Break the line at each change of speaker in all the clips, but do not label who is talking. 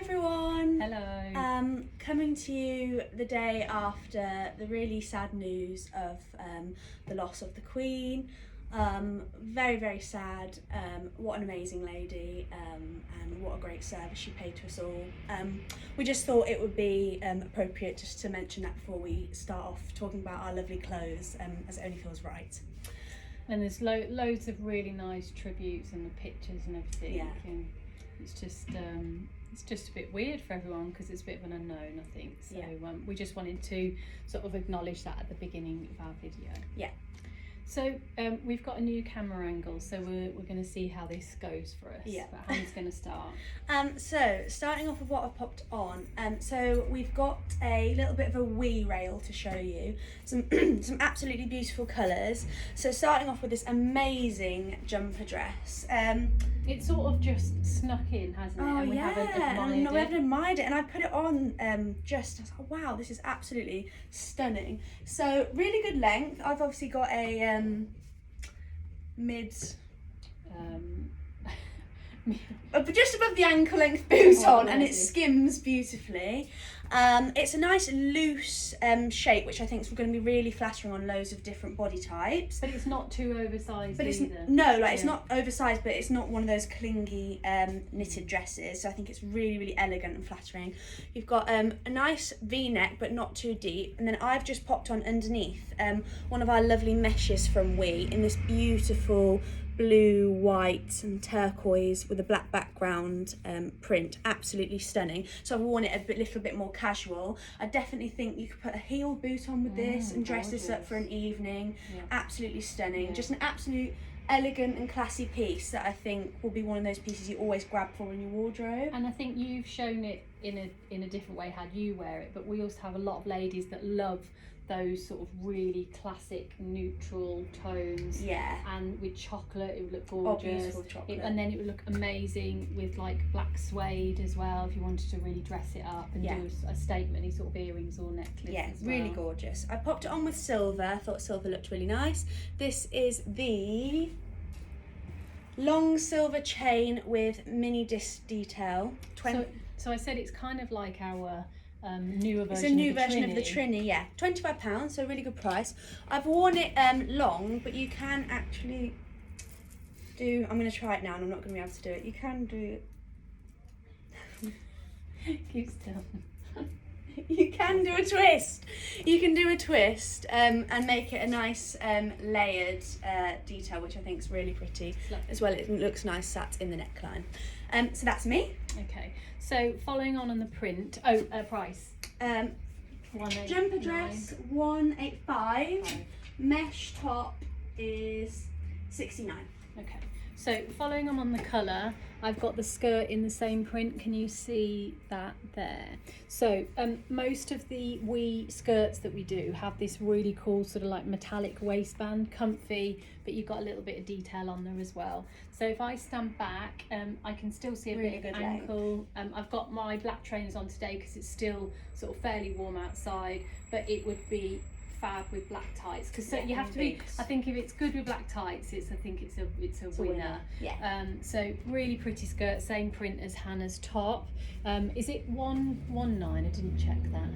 everyone.
Hello.
Coming to you the day after the really sad news of the loss of the Queen. Very, very sad. What an amazing lady, and what a great service she paid to us all. We just thought it would be appropriate just to mention that before we start off talking about our lovely clothes, as it only feels right.
And there's loads of really nice tributes and the pictures and everything.
Yeah.
And it's just a bit weird for everyone because it's a bit of an unknown, I think. So
Yeah.
We just wanted to sort of acknowledge that at the beginning of our video.
Yeah.
So we've got a new camera angle, so we're going to see how this goes for us.
Yeah.
But Hannah's going to start.
So starting off with what I've popped on, so we've got a little bit of a OUI rail to show you, some absolutely beautiful colours. So starting off with this amazing jumper dress.
It's sort of just snuck in, hasn't it?
Oh
and we haven't admired
we haven't admired it, and I put it on I was like, wow, this is absolutely stunning. So really good length. I've obviously got a mid. Just above the ankle length boot on, and it skims beautifully. It's a nice loose shape, which I think is going to be really flattering on loads of different body types.
But it's not too oversized
But it's
either.
it's not oversized, but it's not one of those clingy knitted dresses. So I think it's really, really elegant and flattering. You've got a nice V-neck, but not too deep. And then I've just popped on underneath one of our lovely meshes from OUI in this beautiful blue, white and turquoise with a black background print. Absolutely stunning. So I've worn it a little bit more casual. I definitely think you could put a heel boot on with this and dress this up for an evening. Yeah. Absolutely stunning. Yeah. Just an absolute elegant and classy piece that I think will be one of those pieces you always grab for in your wardrobe.
And I think you've shown it in a different way how you wear it, but we also have a lot of ladies that love those sort of really classic neutral tones.
Yeah.
And with chocolate it would look gorgeous.
Oh, beautiful chocolate.
And then it would look amazing with like black suede as well if you wanted to really dress it up and do a statement-y sort of earrings or necklace.
Yeah,
as well.
really gorgeous. I popped it on with silver. I thought silver looked really nice. This is the long silver chain with mini disc detail.
So I said it's kind of like our newer version.
It's a new version of the Trini, yeah. £25, so really good price. I've worn it long, but you can actually do. I'm going to try it now, and I'm not going to be able to do it. You can do.
Keep still.
You can do a twist. You can do a twist and make it a nice layered detail, which I think is really pretty as well. It looks nice sat in the neckline. So that's me.
Okay. So following on the print. Price.
Jumper dress 185. Mesh top is 69.
Okay. So following on the colour, I've got the skirt in the same print. Can you see that there? So most of the OUI skirts that we do have this really cool sort of like metallic waistband, comfy, but you've got a little bit of detail on there as well. So if I stand back, I can still see a
really
bit of ankle. I've got my black trainers on today because it's still sort of fairly warm outside, but it would be fab with black tights because you have to be. I think if it's good with black tights, it's a winner.
Yeah.
So really pretty skirt, same print as Hannah's top. Is it 119? I didn't check that.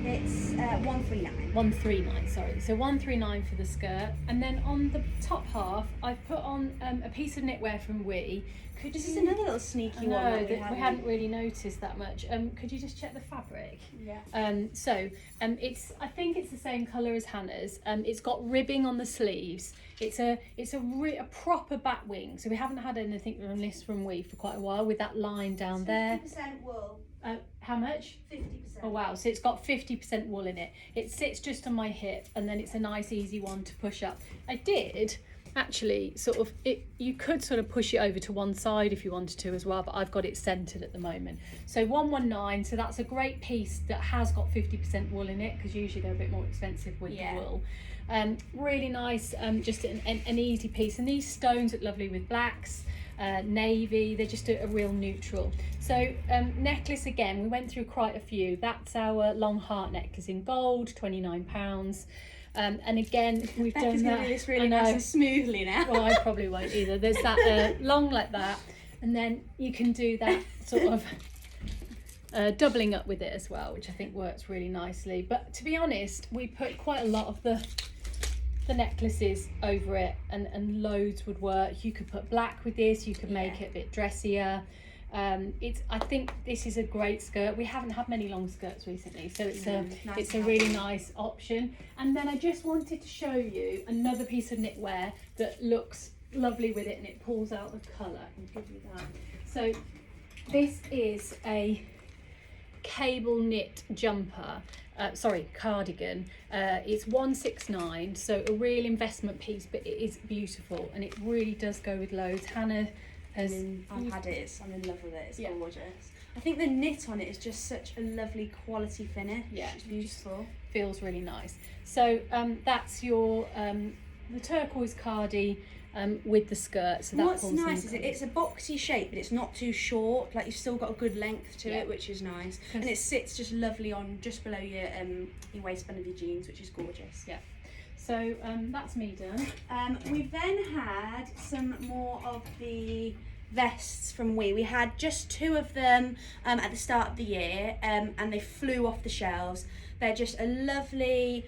It's 139.
139, sorry. So 139 for the skirt, and then on the top half, I've put on a piece of knitwear from OUI.
This is another little sneaky one that we
hadn't really noticed that much. Could you just check the fabric?
Yeah.
I think it's the same colour as Hannah's. It's got ribbing on the sleeves. It's a proper bat wing. So we haven't had anything on this from OUI for quite a while with that line down there.
50% wool.
How much?
50%.
Oh wow, so it's got 50% wool in it. It sits just on my hip, and then it's a nice easy one to push up. I did actually sort of you could sort of push it over to one side if you wanted to as well, but I've got it centered at the moment. So 119, so that's a great piece that has got 50% wool in it, because usually they're a bit more expensive with the wool. Really nice, just an easy piece, and these stones look lovely with blacks, navy. They're just a real neutral. So necklace, again, we went through quite a few. That's our long heart necklace in gold, £29. And again, we've done that.
Do this really nice and smoothly now.
Well, I probably won't either. There's that long like that. And then you can do that sort of doubling up with it as well, which I think works really nicely. But to be honest, we put quite a lot of the necklaces over it, and loads would work. You could put black with this, you could make it a bit dressier. I think this is a great skirt. We haven't had many long skirts recently, so it's a really nice option. And then I just wanted to show you another piece of knitwear that looks lovely with it, and it pulls out the colour. I can give you that. So this is a cable knit jumper, cardigan. It's 169, so a real investment piece, but it is beautiful and it really does go with loads. Hannah has
I've had it, I'm in love with it, it's gorgeous. I think the knit on it is just such a lovely quality finish.
Yeah,
it's beautiful.
Feels really nice. So that's your the turquoise cardi with the skirt. So
what's nice is it's a boxy shape, but it's not too short. Like, you've still got a good length to it, which is nice, and it sits just lovely on just below your waistband of your jeans, which is gorgeous.
Yeah. So that's me done.
We've then had some more of the vests from OUI. We had just 2 of them at the start of the year, and they flew off the shelves. They're just a lovely,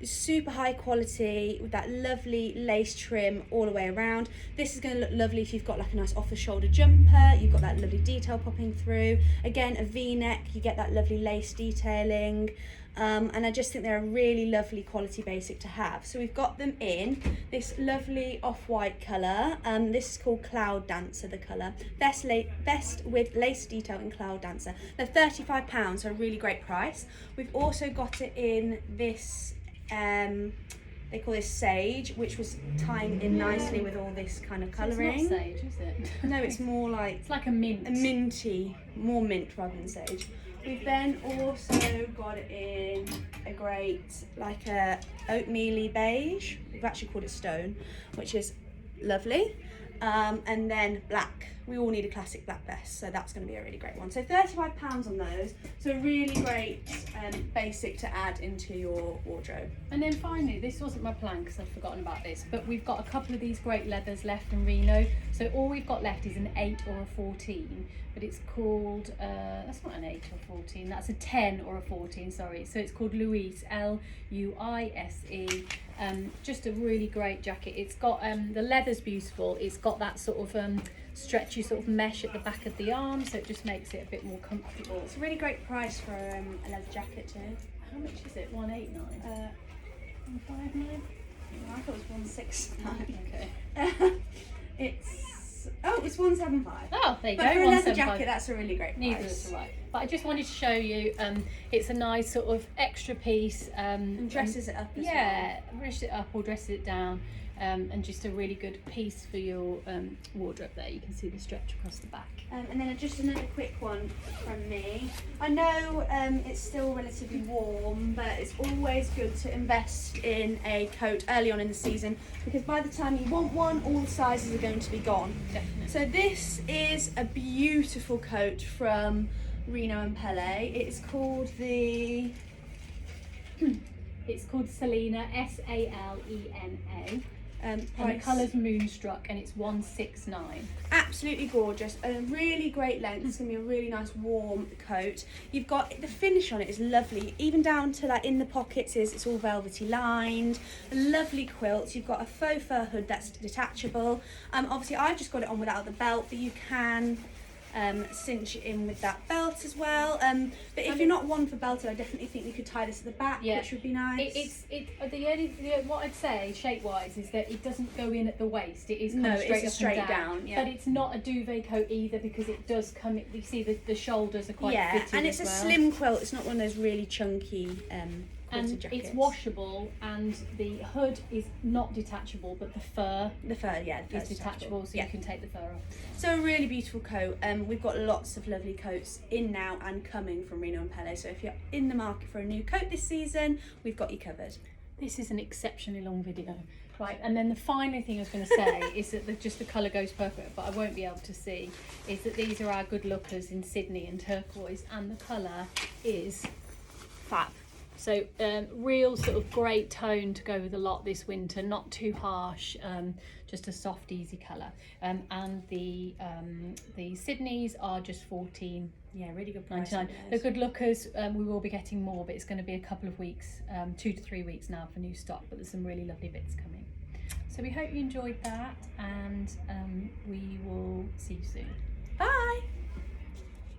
super high quality with that lovely lace trim all the way around. This is going to look lovely if you've got like a nice off the shoulder jumper. You've got that lovely detail popping through. Again, a V-neck, you get that lovely lace detailing. And I just think they're a really lovely quality basic to have. So we've got them in this lovely off-white colour. This is called Cloud Dancer, the colour. Best with lace detail in Cloud Dancer. They're £35, so a really great price. We've also got it in this, they call this Sage, which was tying in nicely with all this kind of colouring.
It's not sage, is it?
No, it's more like...
It's like a mint.
A minty, more mint rather than sage. We've then also got it in a great, like a oatmeal-y beige. We've actually called it stone, which is lovely. And then black. We all need a classic black vest, so that's going to be a really great one. So £35 on those. So a really great basic to add into your wardrobe.
And then finally, this wasn't my plan because I've forgotten about this, but we've got a couple of these great leathers left from Reno. So all we've got left is an 8 or a 14, but it's called, that's not an 8 or 14, that's a 10 or a 14, sorry. So it's called Louise, L-U-I-S-E. Just a really great jacket. It's got, the leather's beautiful. It's got that sort of stretchy sort of mesh at the back of the arm, so it just makes it a bit more comfortable.
It's a really great price for a leather jacket too.
How much is it? 189? 159?
I thought it was 169.
Okay.
It's 175.
Oh, there you
But
go.
for a leather
175.
jacket, that's a really great price.
Needless to write. But I just wanted to show you, it's a nice sort of extra piece.
And dresses it up as well.
Yeah, dresses it up or dresses it down. And just a really good piece for your wardrobe there. You can see the stretch across the back.
And then just another quick one from me. I know it's still relatively warm, but it's always good to invest in a coat early on in the season, because by the time you want one, all the sizes are going to be gone.
Definitely.
So this is a beautiful coat from Reno and Pele. It's called the...
It's called Selena, S-A-L-E-N-A. And the colour's Moonstruck, and it's 169.
Absolutely gorgeous, a really great length. It's going to be a really nice warm coat. You've got the finish on it is lovely, even down to like in the pockets it's all velvety lined. A lovely quilt. You've got a faux fur hood that's detachable. Obviously I've just got it on without the belt, but you can cinch it in with that belt as well. But if you're not one for belted, I definitely think you could tie this at the back, which would be nice.
What I'd say shape wise is that it doesn't go in at the waist. It is
straight down.
But it's not a duvet coat either, because it does come. You see the shoulders are quite fitted
and it's
as well.
a slim quilt. It's not one of those really chunky
and
jackets.
It's washable, and the hood is not detachable, but the fur is detachable, so you can take the fur off.
So a really beautiful coat. We've got lots of lovely coats in now and coming from Reno and Pele, so if you're in the market for a new coat this season, we've got you covered.
This is an exceptionally long video. Right, and then the final thing I was going to say is that just the colour goes perfect, but I won't be able to see, is that these are our good lookers in Sydney and turquoise, and the colour is
Fab.
So real sort of great tone to go with a lot this winter, not too harsh, just a soft, easy colour. And the Sydneys are just 14.
Yeah, really good price.
$99. The good lookers, we will be getting more, but it's going to be a couple of weeks, 2 to 3 weeks now for new stock, but there's some really lovely bits coming. So we hope you enjoyed that, and we will see you soon.